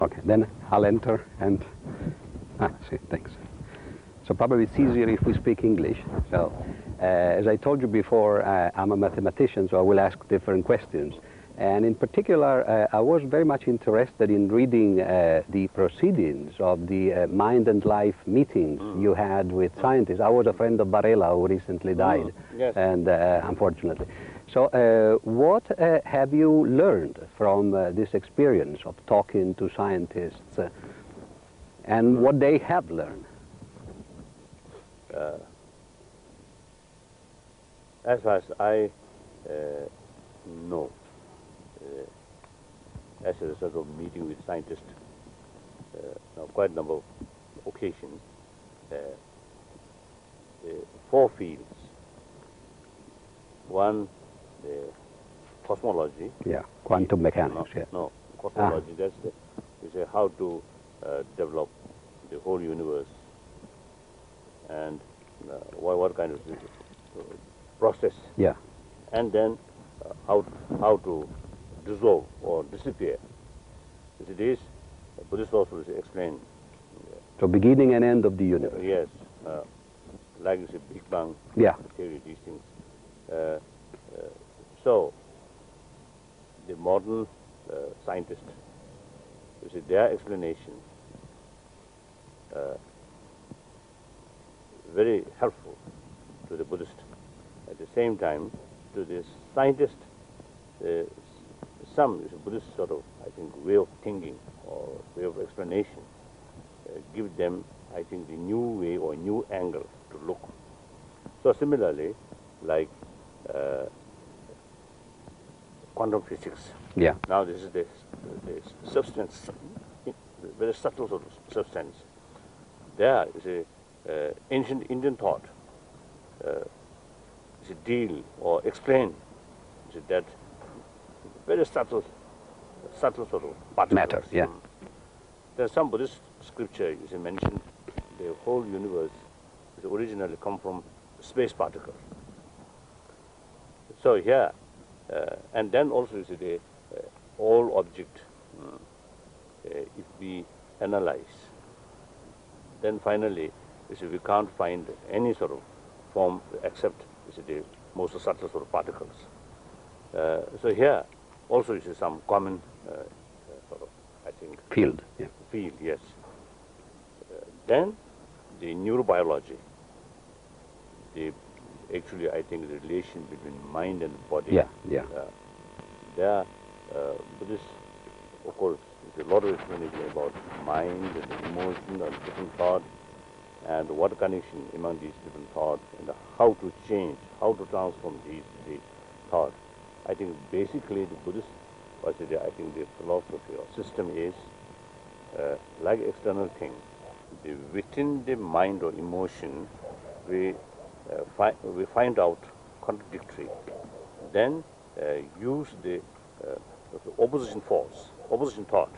Okay, then I'll enter and... see, thanks. So probably it's easier if we speak English. So, as I told you before, I'm a mathematician, so I will ask different questions. And in particular, I was very much interested in reading the proceedings of the Mind and Life meetings you had with scientists. I was a friend of Varela who recently died, Yes. and unfortunately. So what have you learned from this experience of talking to scientists and what they have learned? As far as I know, as a result of meeting with scientists, on quite a number of occasions, 4 fields. One, cosmology. Yeah, quantum mechanics. No, cosmology. That's is how to develop the whole universe and what kind of process. Yeah. And then how to dissolve or disappear. As it is, Buddhist also explain. So beginning and end of the universe. Yes, like you say, Big Bang theory, these things. So the modern scientists, you see, their explanation very helpful to the Buddhist. At the same time, to the scientist, some Buddhist sort of, I think, way of thinking or way of explanation give them, I think, the new way or new angle to look. So similarly, like quantum physics. Yeah. Now this is the substance, very subtle sort of substance. There is a ancient Indian thought. Is a deal or explain that very subtle sort of particles. Matter, yeah. There's some Buddhist scripture is mentioned the whole universe is originally come from space particles. So here, and then also is the all object. If we analyze, then finally, we can't find any sort of form except the most subtle sort of particles. So here also is some common sort of, I think, field. Yeah. Field, yes. Then the neurobiology. Actually, I think the relation between mind and body. Yeah, yeah. There, Buddhist, of course, there's a lot of explanation about mind and emotion and different thought, and what connection among these different thoughts, and how to change, how to transform these thoughts. I think basically the Buddhist, I think the philosophy or system is like external thing. Within the mind or emotion, we find out contradictory. Then use the opposition force, opposition thought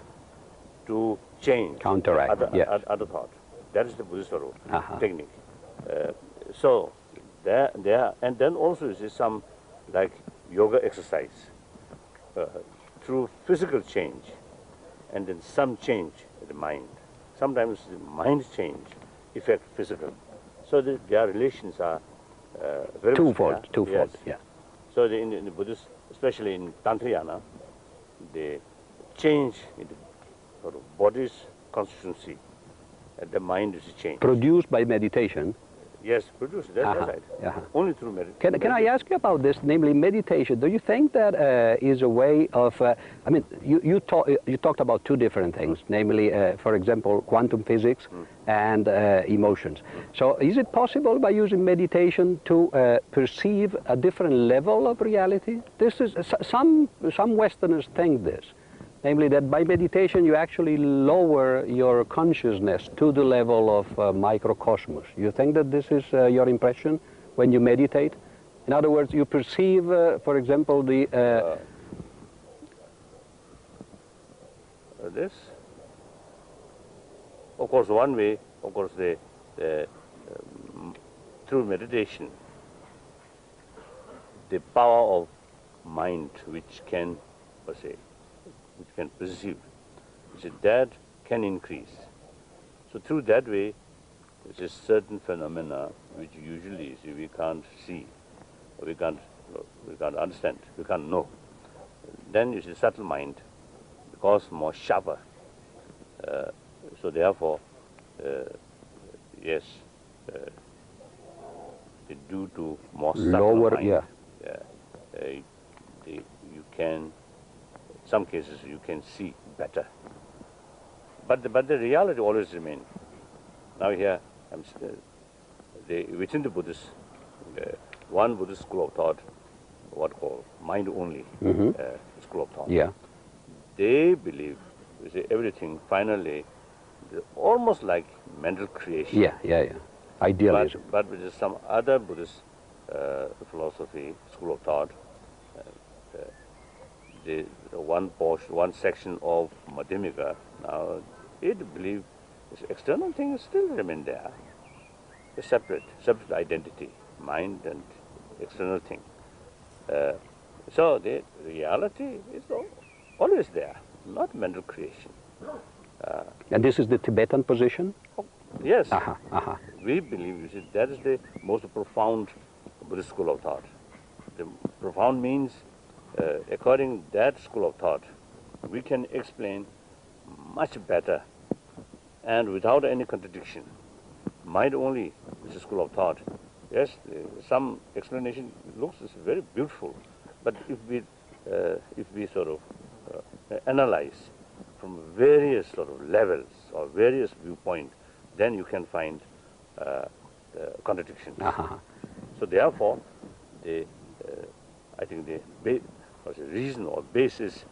to change counteract other thought. That is the Buddhist technique. So there, and then also is some like yoga exercise through physical change, and then some change in the mind. Sometimes the mind change affect physical. So their relations are very twofold. Yes. Yeah. So in the Buddhist, especially in Tantrayana, the change in the sort of body's constituency and the mind is changed. Produced by meditation. Yes, produced. That's right. Only through meditation. Can I ask you about this, namely meditation? Do you think that is a way of? I mean, you talked about 2 different things, namely, for example, quantum physics and emotions. So, is it possible by using meditation to perceive a different level of reality? This is some Westerners think this. Namely, that by meditation you actually lower your consciousness to the level of microcosmos. You think that this is your impression when you meditate? In other words, you perceive, for example, the... this? Of course, one way, of course, through meditation, the power of mind which can, let's say, which can perceive, you see, that can increase. So through that way, there's a certain phenomena which usually, you see, we can't see, or we can't understand, we can't know. Then you see, subtle mind becomes more sharper. So therefore, yes, due to more subtle Lower, mind, yeah. you can, in some cases, you can see better. But the reality always remains. Now here, within the Buddhist, one Buddhist school of thought, what called mind only school of thought. Yeah. They believe, you see, everything finally, almost like mental creation. Yeah. Idealism. But with some other Buddhist philosophy, school of thought, the one section of Madhyamika, now it believes this external things still remain there. A separate identity, mind and external thing. So the reality is always there, not mental creation. And this is the Tibetan position? Yes. We believe, you see, that is the most profound Buddhist school of thought. The profound means, according to that school of thought, we can explain much better and without any contradiction. Mind only is a school of thought. Yes, some explanation looks very beautiful, but if we sort of analyze from various sort of levels or various viewpoints, then you can find contradictions. So therefore, I think the reason or basis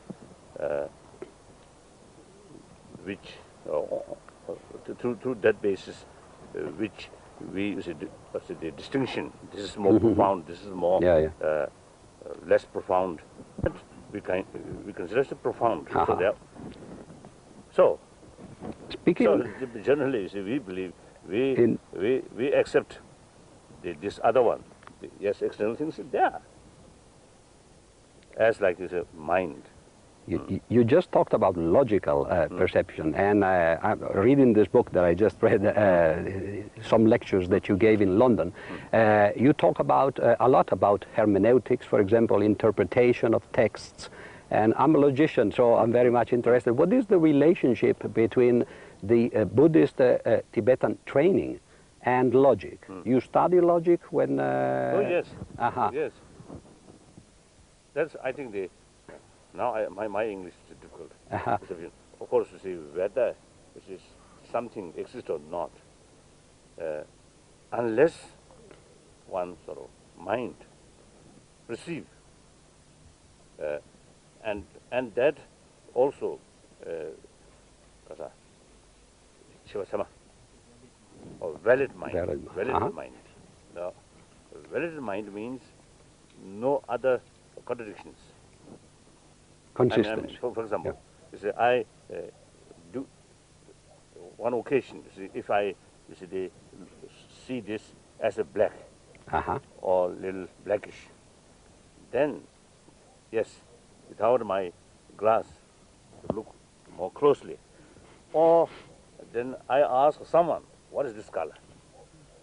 which through that basis which we see the distinction. This is more profound. This is more less profound. But we consider it profound. So speaking. So generally, see, we believe we accept this other one. Yes, external things are there. As like this mind. You just talked about logical perception, and I'm reading this book that I just read, some lectures that you gave in London. You talk about a lot about hermeneutics, for example, interpretation of texts. And I'm a logician, so I'm very much interested. What is the relationship between the Buddhist Tibetan training and logic? You study logic when... Oh, yes. Yes. That's, I think, now my English is difficult. Of course, you see, whether which is something exists or not, unless one sort of mind perceive, and that also, or valid mind. Valid mind. Now, valid mind means no other contradictions. Consistency. For example, you see, I do one occasion. You see, if I see this as a black or little blackish, then yes, without my glass, to look more closely, or then I ask someone, what is this color?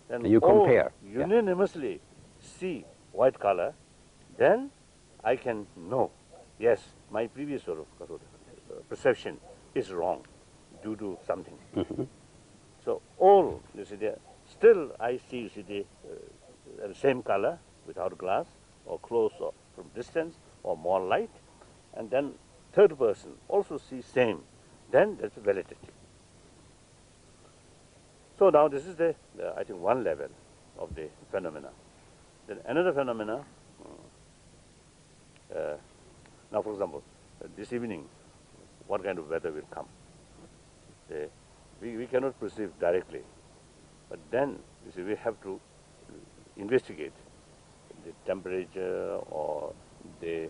Then you compare. Unanimously see white color, then I can know. Yes, my previous sort of perception is wrong due to something. So all, you see, still I see, you see, the same color without glass, or close, or from distance, or more light, and then third person also sees same. Then that's validity. So now this is I think one level of the phenomena. Then another phenomena. Now, for example, this evening, what kind of weather will come? We cannot perceive directly, but then you see, we have to investigate the temperature or the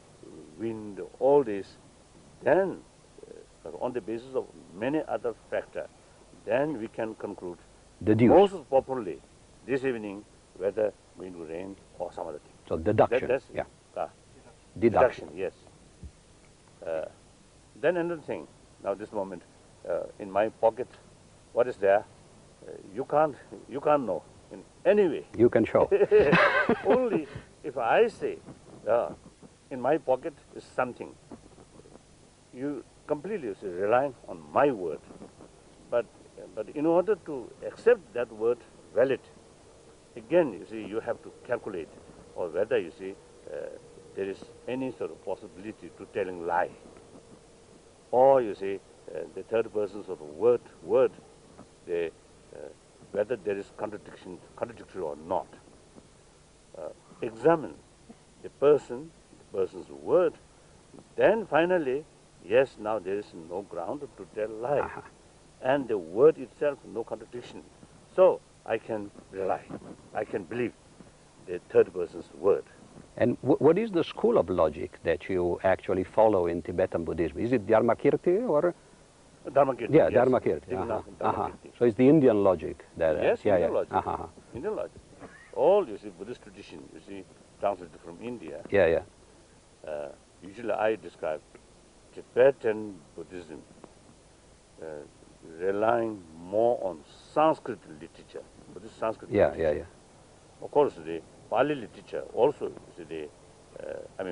wind, all this. Then, on the basis of many other factors, then we can conclude most properly this evening whether going to rain or some other thing. So deduction. Deduction, yes. Then another thing. Now this moment in my pocket, what is there? You can't know in any way. You can show. Only if I say, in my pocket is something, you completely relying on my word. But in order to accept that word valid, again, you see, you have to calculate, or whether, you see, there is any sort of possibility to telling lie. Or, you see, the third person sort of word, whether there is contradictory or not. Examine the person's word, then finally, yes, now there is no ground to tell lie. And the word itself, no contradiction. So I can rely, I can believe the third person's word. And what is the school of logic that you actually follow in Tibetan Buddhism? Is it Dharmakirti or? Dharmakirti. Yeah, yes. Dharmakirti. Dharmakirti. So it's the Indian logic. That, yes, yeah, Indian yeah. logic. Indian logic. All, you see, Buddhist tradition, you see, translated from India. Yeah, yeah. Usually I describe Tibetan Buddhism relying more on Sanskrit literature, Buddhist Sanskrit literature. Yeah, yeah. Of course, the Pali literature also, you see,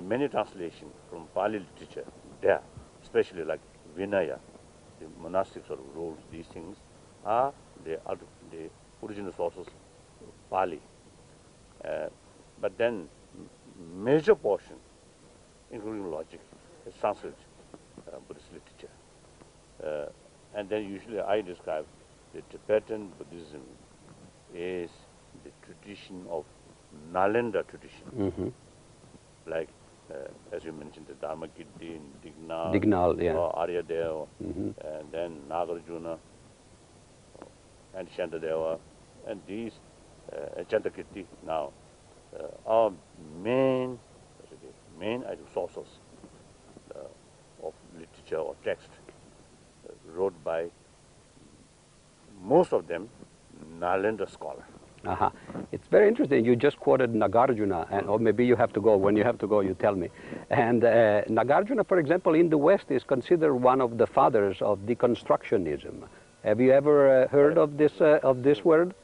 many translations from Pali literature there, especially like Vinaya, the monastic sort of rules, these things are the original sources of Pali. But then major portion, including logic, is Sanskrit Buddhist literature. And then usually I describe the Tibetan Buddhism is the tradition of Nalanda tradition. Like, as you mentioned, the Dharmakirti, Dignal, yeah. or Aryadeva, and then Nagarjuna, and Shantadeva, and these, Chantakirti now, are main sources of literature or text wrote by most of them Nalanda scholar. It's very interesting. You just quoted Nagarjuna, and or maybe you have to go. When you have to go, you tell me. And Nagarjuna, for example, in the West is considered one of the fathers of deconstructionism. Have you ever heard of this word?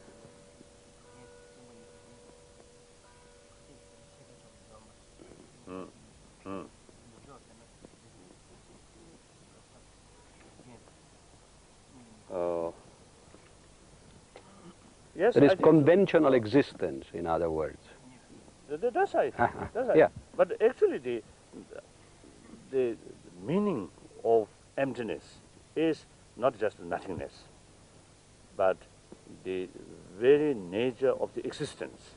Yes, There is conventional existence, in other words. That's right. That's right. Yeah. But actually, the meaning of emptiness is not just nothingness, but the very nature of the existence.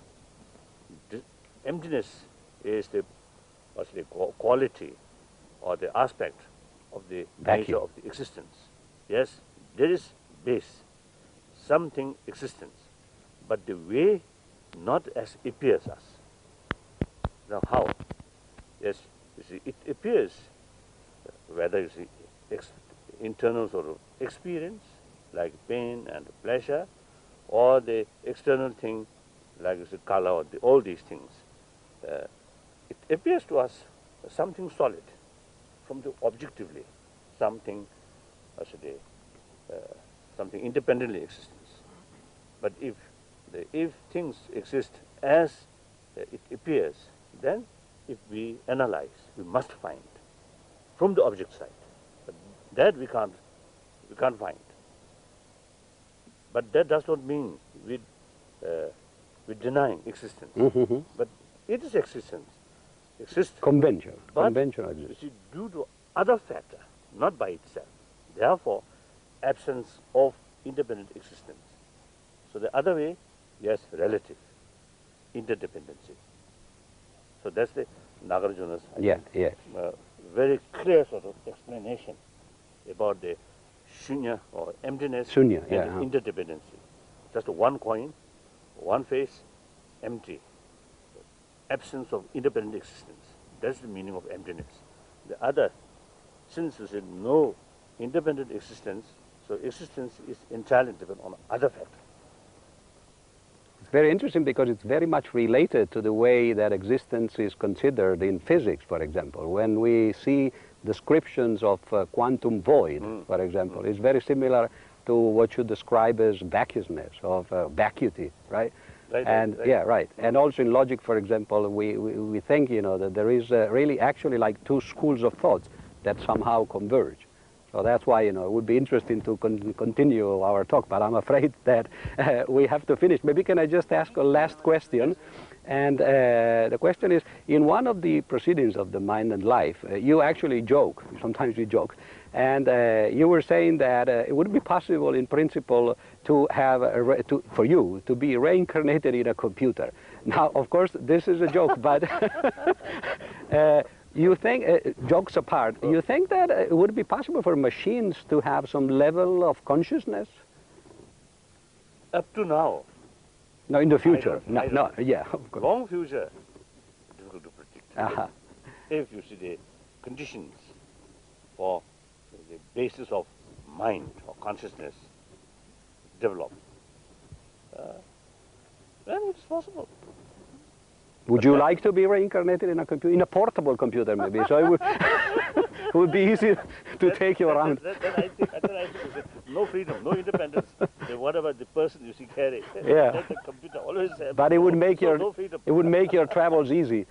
The emptiness is the quality or the aspect of the nature of the existence. Yes, there is base, something existence, but the way not as appears us. Now how? Yes, you see, it appears, whether you see internal sort of experience, like pain and pleasure, or the external thing, like you see, color, or all these things. It appears to us something solid, from the objectively, something, something independently existence. But if things exist as it appears, then if we analyze, we must find from the object side. But that we can't find. But that does not mean we denying existence. But it is existence. Conventional. But Conventional you existence. see, due to other factor, not by itself. Therefore, absence of independent existence. So the other way, yes, relative, interdependency. So that's the Nagarjuna's very clear sort of explanation about the shunya or emptiness and interdependency. Just one coin, one face, empty. Absence of independent existence. That's the meaning of emptiness. The other, since there is no independent existence, so existence is entirely dependent on other factors. It's very interesting because it's very much related to the way that existence is considered in physics, for example. When we see descriptions of quantum void, for example, is very similar to what you describe as vacuousness, of vacuity, right? Right, And right. yeah, right. And also in logic, for example, we think, you know, that there is really actually like two schools of thought that somehow converge. So that's why, you know, it would be interesting to continue our talk, but I'm afraid that we have to finish. Maybe can I just ask a last question? And the question is, in one of the proceedings of the Mind and Life, you actually joke, sometimes you joke, and you were saying that it would be possible in principle to have, for you, to be reincarnated in a computer. Now, of course, this is a joke, but you think, jokes apart, you think that it would be possible for machines to have some level of consciousness? Up to now, No, in the future. I No, don't no, know. yeah, of course. long future, difficult to predict. Uh-huh. If you see the conditions for the basis of mind or consciousness develop, then it's possible. Would you like to be reincarnated in a computer, in a portable computer maybe? So it would, it would be easy to take you around. Then I think no freedom, no independence. Whatever the person you see carry, Yeah. let the computer always have. But it would make your, no freedom. it would make your travels easy,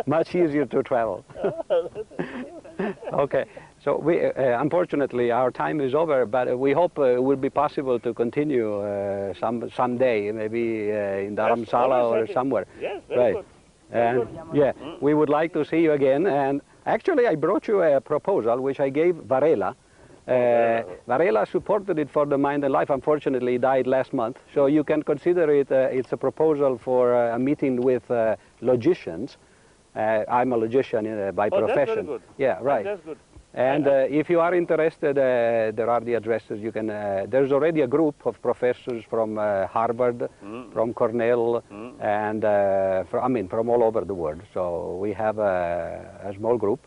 much easier to travel. Okay, so we, unfortunately our time is over, but we hope it will be possible to continue someday, maybe in Dharamsala or always happy. somewhere. Yes, very Right. good. Very And good. yeah, we would like to see you again. And actually, I brought you a proposal which I gave Varela. Varela supported it for the Mind and Life. Unfortunately, he died last month. So you can consider it. It's a proposal for a meeting with logicians. I'm a logician by profession. That's very good. Yeah, right. That's good. And if you are interested, there are the addresses. You can. There's already a group of professors from Harvard, from Cornell, and from all over the world. So we have a small group.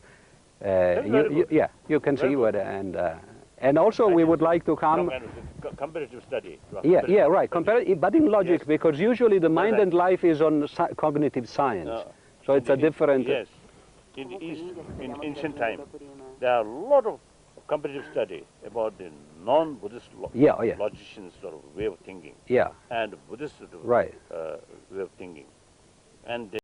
Yeah, you can Very see good. what and also we would like to come. Comparative study. Yeah, right. But in logic, Yes. because usually the Mind right. and Life is on cognitive science. So it's a different. Yes. In the East, in ancient time, there are a lot of comparative study about the non-Buddhist logicians' sort of way of thinking. Yeah. And Buddhist Right. Way of thinking. And